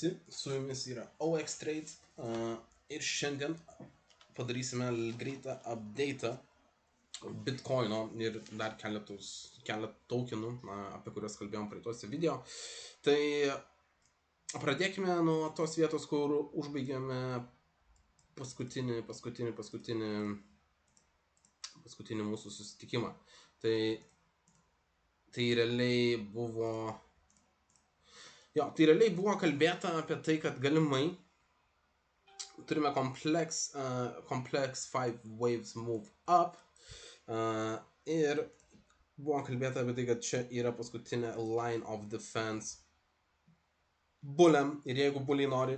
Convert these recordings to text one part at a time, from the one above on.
visi, su jumis yra OX Trade ir šiandien padarysime greitą update'ą Bitcoin'o ir dar keletą tokenų, apie kuriuos kalbėjom praeituose video. Tai pradėkime nuo tos vietos, kur užbaigėme paskutinį mūsų susitikimą. Tai realiai buvo kalbėta apie tai, kad galimai turime complex 5 waves move up ir buvo kalbėta apie tai, kad čia yra paskutinė line of defense bulliam, ir jeigu bulliai nori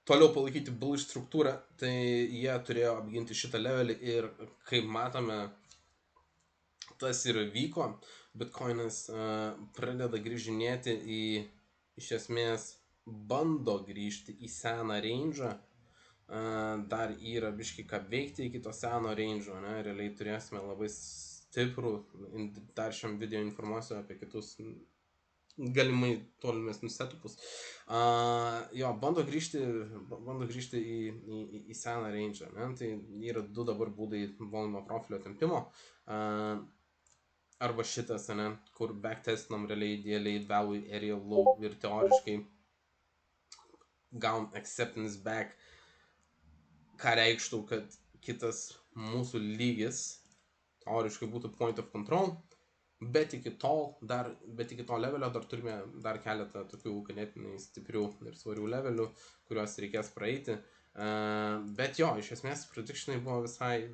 toliau palaikyti bullish struktūrą, tai jie turėjo apginti šitą levelį ir kaip matome, tas ir vyko. Bitcoinas pradeda grįžinėti iš esmės bando grįžti į seną range'ą. Dar yra biški ką veikti iki to seno range'o, ne? Realiai turėsime labai stiprų, dar šiam video informuosiu apie kitus galimai tolimesnius setupus. Bando grįžti į seną range'ą, ne? Tai yra du dabar būdai volumo profilio tempimo. Arba šitas, ne, kur backtestinam realiai idealiai value area low ir teoriškai gaun acceptance back, ką reikštų, kad kitas mūsų lygis teoriškai būtų point of control, bet iki to levelio dar turime dar keletą tokių ganėtinai stiprių ir svarių levelių, kuriuos reikės praeiti. Bet iš esmės predictionai buvo visai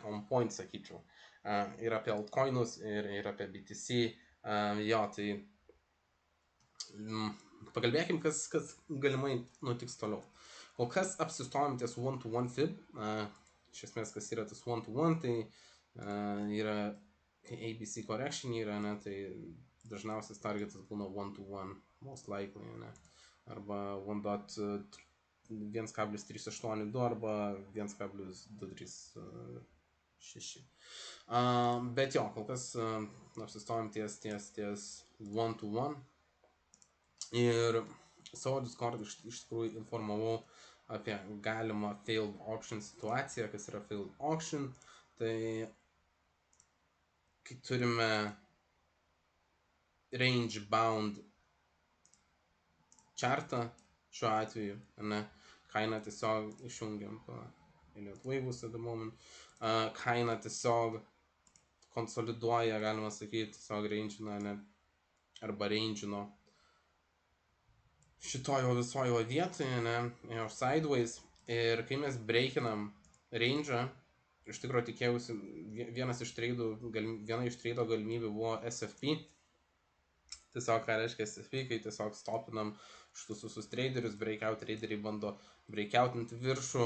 on point, sakyčiau. Ir apie altcoinus, ir apie BTC. Tai pakalbėkim, kas galimai nutiks toliau. Kol kas apsistojom ties 1-to-1 fib. Iš esmės, kas yra tas 1-to-1, tai yra ABC correction yra, ne, tai dažniausias targetas būna 1-to-1, most likely, ne, arba 1.382 arba 1.236. Bet kol kas apsistojom ties 1-to-1 ir savo Discord iš tikrųjų informavau apie galimą failed auction situaciją. Kas yra failed auction? Tai kai turime range bound chartą, šiuo atveju, ne, kaina tiesiog išjungiam Elliott Waves at the moment, kaina tiesiog konsoliduoja, galima sakyti, tiesiog range'ino, ne, arba range'ino šitojo visojo vietoje, ne, sideways, ir kai mes breakinam range'ą, iš tikrųjų tikėjausi, viena iš trado galimybių buvo SFP. Tiesiog ką reiškia SFP, kai tiesiog stopinam šitus visus traderius, breakout traderiai bando breakoutinti viršų,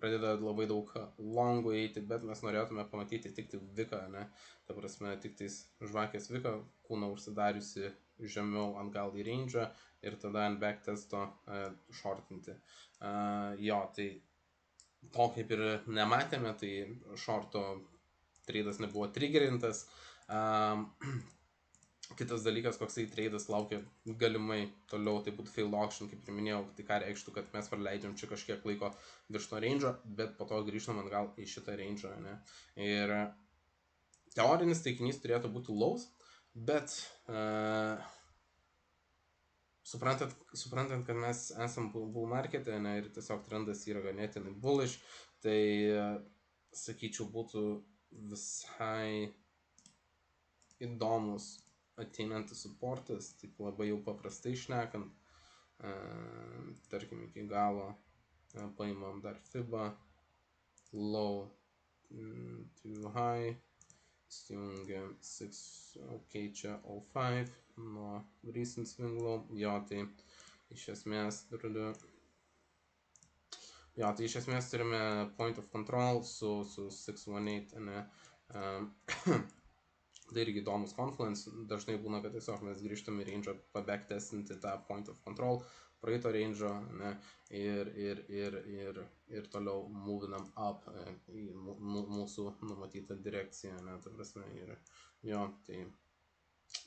pradeda labai daug longų eiti, bet mes norėtume pamatyti tik tai viką, ne, ta prasme, tik tais žvakės viką, kūną užsidariusi žemiau atgal į range'ą ir tada ant backtesto shortinti. Tai to kaip ir nematėme, tai shorto tradas nebuvo triggerintas. Kitas dalykas, koksai tradas laukia galimai toliau, tai būtų failed auction, kaip ir minėjau, tai ką reikštų, kad mes praleidžiam čia kažkiek laiko virš to range'o, bet po to grįžtam atgal į šitą range'ą, ne. Ir teorinis taikinys turėtų būti lows, bet suprantant, kad mes esam bull markete, ne, ir tiesiog trendas yra ganėtinai bullish, tai sakyčiau būtų visai įdomus ateinantis supportas, taip labai jau paprastai šnekant, tarkim iki galo paimam dar FIBA, low to high, įsijungiam 6, čia 05 nuo recent swing low, tai iš esmės turime point of control su 618, ne. Tai irgi įdomus confluence, dažnai būna, kad tiesiog mes grįžtam į range'ą pabacktestinti tą point of control praeito range'o, ne, ir toliau movinam up į mūsų numatytą direkciją, ne, ta prasme, tai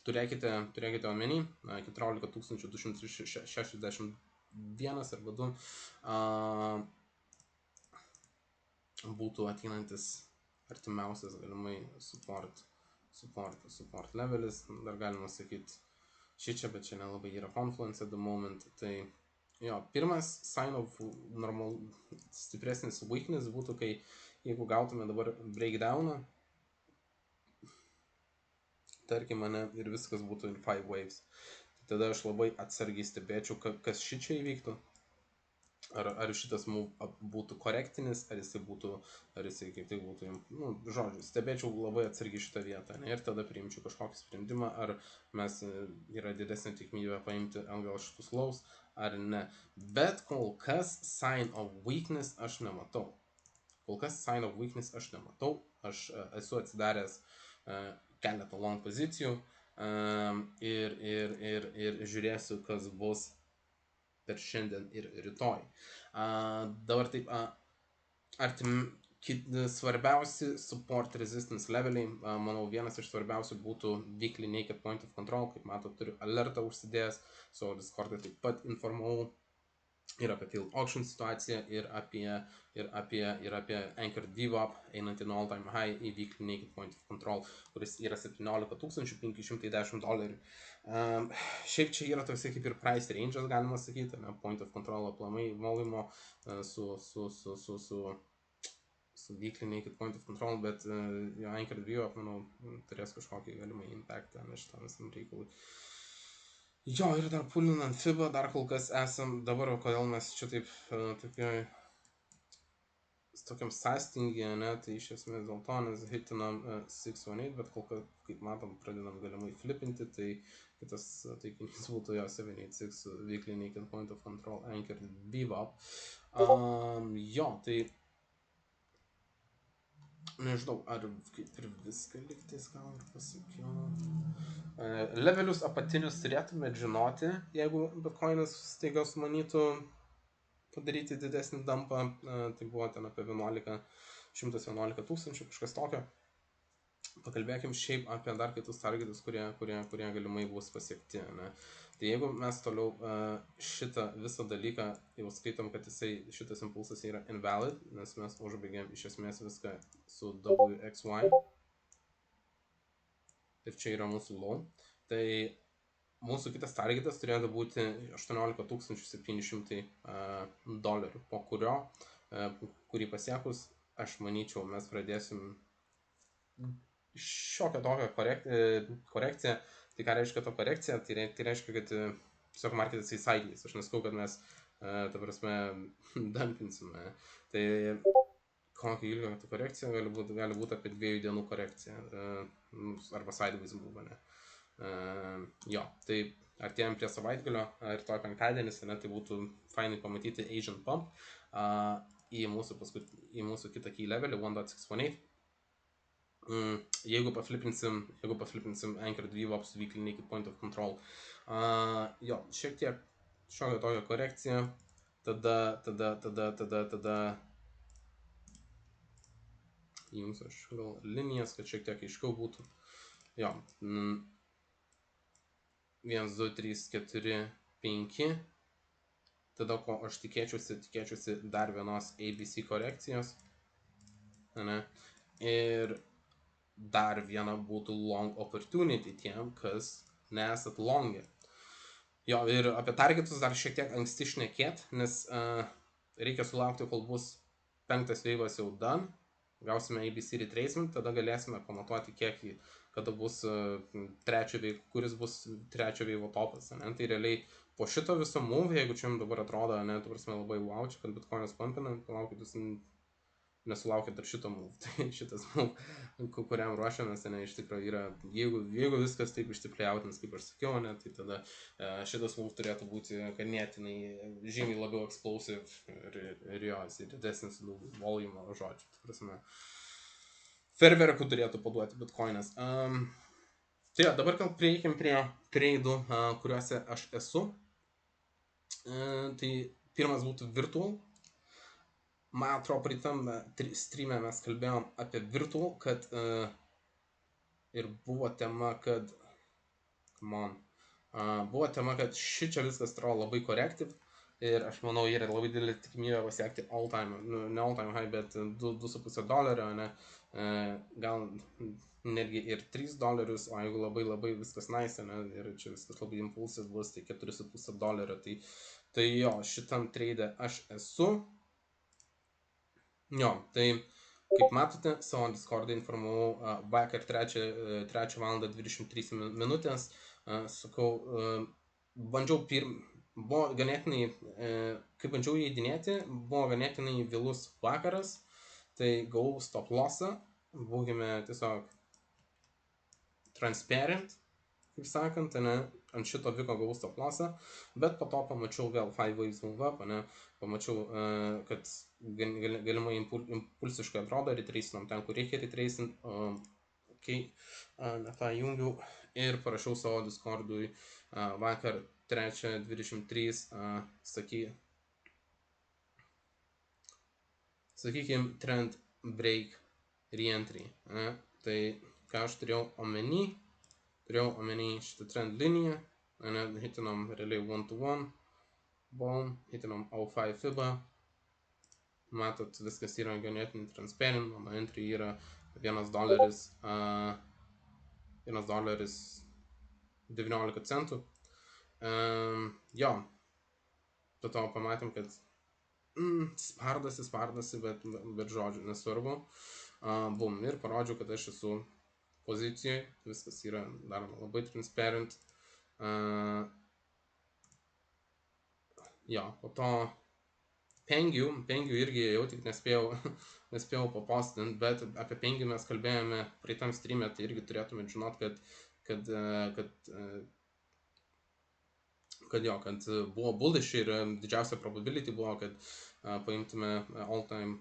turėkite omeny, 14 261 arba 2 būtų ateinantis artimiausias galimai support levelis, dar galima sakyti šičia, bet čia nelabai yra confluence at the moment. Tai jo, pirmas sign of normal stipresnis weakness būtų, kai jeigu gautume dabar breakdowną, tarkim, ir viskas būtų in 5 waves. Tada aš labai atsargiai stebėčiau, kas šičia įvyktų. Ar šitas move būtų korektinis, ar jisai kaip tai būtų, žodžiu, stebėčiau labai atsargiai šitą vietą, ne, ir tada priimčiau kažkokį sprendimą, ar mes yra didesnė tikimybė paimti atgal šitus lows, ar ne. Bet kol kas sign of weakness aš nematau. Aš esu atsidaręs keletą long pozicijų ir žiūrėsiu, kas bus per šiandien ir rytoj. Dabar taip, svarbiausi support resistance leveliai, manau, vienas iš svarbiausių būtų weekly naked point of control, kaip matot, turiu alertą užsidėjęs, savo Discord'e taip pat informavau ir apie Tail Auction situaciją, ir apie Anchored VWAP, einant in all time high į weekly naked point of control, kuris yra $17,510. Šiaip čia yra toksai kaip ir price range'as, galima sakyti, ne, point of control aplamai volumo su weekly naked point of control, bet jo Anchored VWAP, manau, turės kažkokį galimai impactą šitam visam reikalui. Jo, ir dar pulinant FIBA, dar kol kas esam, dabar kodėl mes čia taip tokiam sąstingyje, ne, tai iš esmės dėl to, nes hitinam 618, bet kol kas, kaip matom, pradedam galimai flipinti, tai kitas taikinys būtų jo 786 weekly naked point of control Anchored VWAP. Jo, tai nežinau, ar kaip ir viską liktais gal ir pasakiau. Levelius apatinius turėtumėt žinoti, jeigu Bitcoinas staiga sumanytų padaryti didesnį dumpą, tai buvo ten apie 111 tūkstančių, kažkas tokio. Pakalbėkim šiaip apie dar kitus targetus, kurie galimai bus pasiekti, ne. Tai jeigu mes toliau šitą visą dalyką jau skaitom, kad šitas impulsas yra invalid, nes mes užbaigėm iš esmės viską su WXY ir čia yra mūsų low, tai mūsų kitas targetas turėtų būti $18,700, po kurį pasiekus, aš manyčiau, mes pradėsim šiokią tokią korekciją. Tai ką reiškia to korekcija? Tai reiškia, kad tiesiog marketas į sideways. Aš nesakau, kad mes, ta prasme, dumpinsime. Tai kokio ilgio ta korekcija gali būti apie 2 dienų korekcija, arba sideways move, ne. Jo, tai artėjom prie savaitgalio, rytoj penktadienis, ne, tai būtų fainai pamatyti Asian Pump į mūsų kitą key levelį 1.618. Jeigu paflipinsim Anchored VWAP su weekly naked point of control, jo, šiek tiek šiokia tokia korekcija, tada jums aš gal linijas, kad šiek tiek aiškiau būtų. Jo, 1, 2, 3, 4, 5. Tada ko aš tikėčiausi dar vienos ABC korekcijos, ne, ir dar viena būtų long opportunity tiem, kas nesat longė. Jo, ir apie targetus dar šiek tiek anksti šnekėt, nes reikia sulaukti, kol bus 5 wave'as jau done, gausime ABC retracement, tada galėsime pamatuoti, kada bus kuris bus 3 wave'o topas, ne? Tai realiai po šito viso move, jeigu čia jums dabar atrodo, ne, tu prasme labai wow, čia kad Bitcoinas pumpina, palaukit, jūs nesulaukėt dar šito move. Tai šitas move, kuriam ruošiamės, ne, iš tikrųjų yra, jeigu viskas taip išsipliautins, kaip aš sakiau, ne, tai tada šitas move turėtų būti ganėtinai žymiai labiau explosive ir jo, jis didesnis volume žodžių, tai prasme, ferverkų turėtų paduoti Bitcoinas. Tai jo, dabar gal prieikim prie trade'ų, kuriuose aš esu. Tai pirmas būtų Virtual. Man atrodo, praeitam stream'e mes kalbėjom apie Virtual, kad ir buvo tema, kad come on. Buvo tema, kad šičia viskas atrodo labai corrective ir aš manau, yra labai didelė tikimybė pasiekti all time, nu, ne all time high, bet $2.5, ne, gal netgi ir $3, o jeigu labai viskas nice, ne, ir čia viskas labai impulsas bus, tai $4.5, tai jo, šitam trade aš esu. Jo, tai kaip matote, savo Discord'ą informavau vakar 3 valandą 23 minutės, sakau, bandžiau buvo ganėtinai, kai bandžiau įeidinėti, buvo ganėtinai vėlus vakaras, tai gavau stop lossą, būkime tiesiog transparent, kaip sakant, ne, ant šito viko gavau stop lossą, bet po to pamačiau vėl 5 waves move up, ne, pamačiau, kad galimai impulsiškai atrodo, retracinam ten, kur reikia retracint, ne tą jungiau ir parašiau savo Discord'ui vakar 3.23, sakykim, trend break reentry, ne, tai ką aš turėjau omeny šitą trend liniją, ne, hitinom realiai 1-to-1, boom, hitinom 0.5 FIBA, matot, viskas yra ganėtinai transparent, mano entry yra $1, $1.19. Jo, po to pamatėm, kad spardasi, bet žodžiu, nesvarbu. Bum, ir parodžiau, kad aš esu pozicijoje, viskas yra daroma labai transparent. Jo, po to Pengių irgi jau tik nespėjau papostinti, bet apie Pengių mes kalbėjome praeitam stream'e, tai irgi turėtume žinot, kad buvo bullish ir didžiausia probability buvo, kad paimtume all time,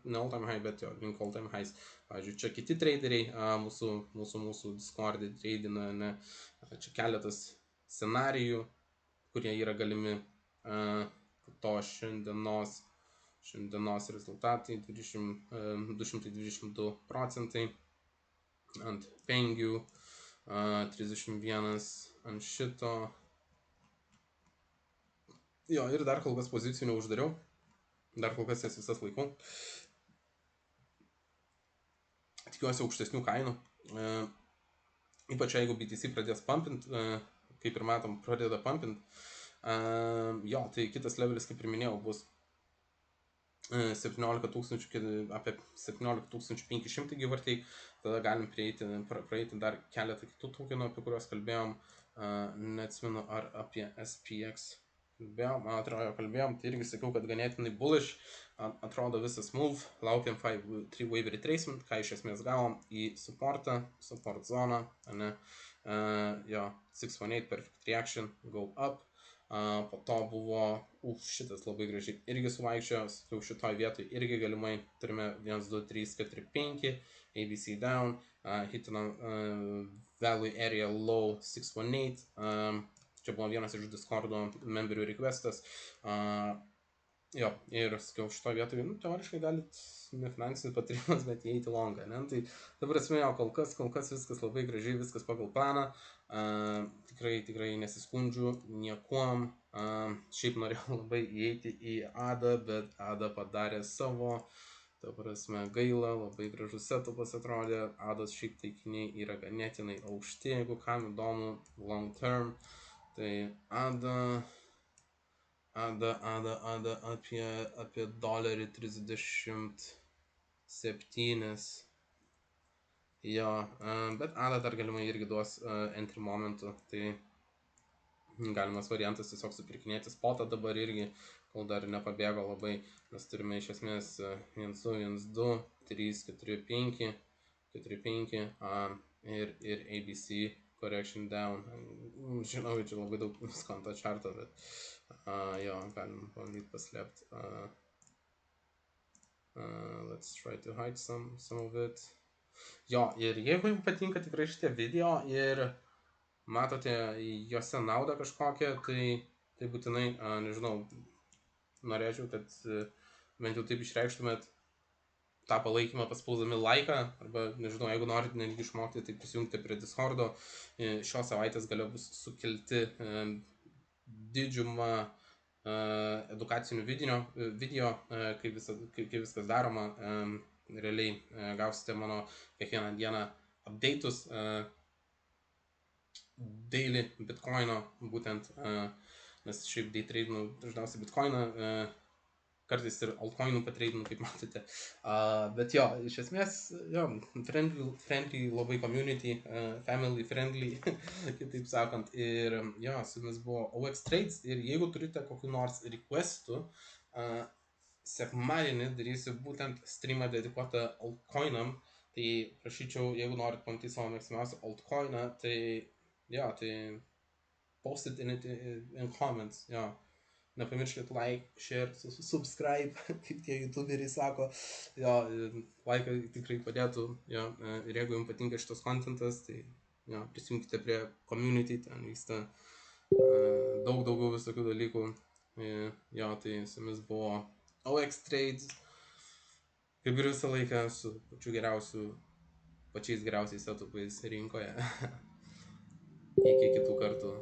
ne all time high, bet jo, link all time highs. Pavyzdžiui, čia kiti traderiai mūsų Discord'e tradina, ne, čia keletas scenarijų, kurie yra galimi. To šiandienos rezultatai 222% ant Pengių, 31 ant šito. Jo, ir dar kol kas pozicijų neuždariau, dar kol kas jas visas laikau. Tikiuosi aukštesnių kainų, ypač jeigu BTC pradės pumpint, kaip ir matom, pradeda pumpint. Jo, tai kitas levelis, kaip ir minėjau, bus 17,000, apie 17,500 give or take, tada galim praeiti dar keletą kitų tokenų, apie kuriuos kalbėjom, neatsimenu ar apie SPX kalbėjom, man atrodo kalbėjom, tai irgi sakiau, kad ganėtinai bullish, atrodo visas move, laukiam 3 wave retracement, ką iš esmės gavom į support zoną, ne, jo, 618 perfect reaction, go up. Po to buvo, šitas labai gražiai irgi suvaikščiojo, šitoj vietoj irgi galimai turime 1, 2, 3, 4, 5, ABC down, hitinam value area low 618, čia buvo vienas iš Discord'o memberių requestas, jo, ir sakiau, šitoj vietoj, teoriškai galit, ne finansinis patarimas, bet įeiti longą, ne, tai ta prasme, jo, kol kas viskas labai gražiai, viskas pagal planą, tikrai nesiskundžiu niekuom, šiaip norėjau labai įeiti į ADA, bet ADA padarė savo, ta prasme, gaila, labai gražus setupas atrodė, ADA's šiaip taikiniai yra ganėtinai aukšti, jeigu kam įdomu, long term, tai ADA apie $37. Jo, bet ADA dar galimai irgi duos entry momentų, tai galimas variantas tiesiog supirkinėti spotą dabar irgi, kol dar nepabėgo labai, mes turime iš esmės 1, 2, 3, 4, 5, 4, 5 ir ABC correction down. Žinau, čia labai daug visko ant to charto, bet jo, galim bandyti paslėpti. Let's try to hide some of it. Jo, ir jeigu jums patinka tikrai šitie video ir matote juose naudą kažkokią, tai būtinai, nežinau, norėčiau, kad bent jau taip išreikštumėt tą palaikymą paspausdami laiką, arba, nežinau, jeigu norite netgi išmokti, tai prisijungti prie Discordo. Šios savaitės galiu bus sukelti didžiumą edukacinių video kaip viskas daroma. Realiai gausite mano kiekvieną dieną update'us daily bitcoino, būtent, nes šiaip day trade'inu dažniausiai bitcoiną, kartais ir altcoinų patreidinu, kaip matote. Bet jo, iš esmės, jo, friendly labai community, family friendly, kitaip sakant. Ir jo, su jumis buvo OX Trades. Ir jeigu turite kokiu nors requestų, sekmadienį darysiu būtent streamą dedikuotą altcoinam. Tai prašyčiau, jeigu norit pamatyti savo mėgstamiausią altcoiną, tai jo, tai post it in comments, jo. Nepamirškit like, share, subscribe, kaip tie youtuberiai sako. Jo, laiką tikrai padėtų, jo. Ir jeigu jums patinka šitas contentas, tai jo, prisijungkite prie community, ten vyksta daug daugiau visokių dalykų. Jo, tai su jumis buvo OX Trades. Kaip ir visą laiką su pačiais geriausiais setupais rinkoje. Iki kitų kartų.